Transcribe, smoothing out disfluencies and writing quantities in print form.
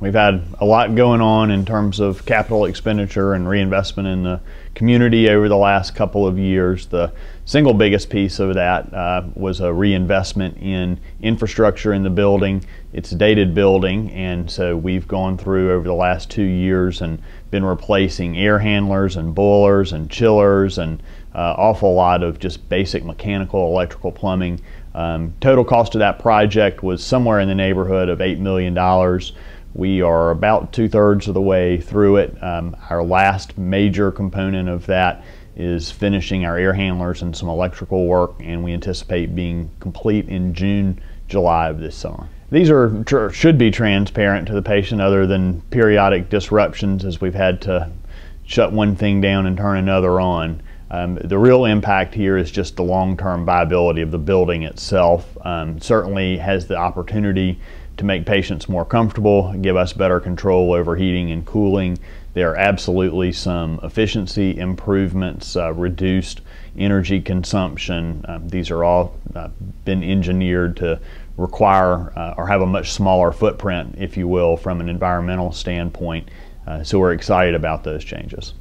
We've had a lot going on in terms of capital expenditure and reinvestment in the community over the last couple of years. The single biggest piece of that was a reinvestment in infrastructure in the building. It's a dated building, and so we've gone through over the last 2 years and been replacing air handlers and boilers and chillers and awful lot of just basic mechanical, electrical, plumbing. Total cost of that project was somewhere in the neighborhood of $8 million. We are about 2/3 of the way through it. Our last major component of that is finishing our air handlers and some electrical work, and we anticipate being complete in June, July of this summer. These should be transparent to the patient, other than periodic disruptions as we've had to shut one thing down and turn another on. The real impact here is just the long-term viability of the building itself. Certainly has the opportunity to make patients more comfortable, give us better control over heating and cooling. There are absolutely some efficiency improvements, reduced energy consumption. These are all been engineered to require or have a much smaller footprint, if you will, from an environmental standpoint. So we're excited about those changes.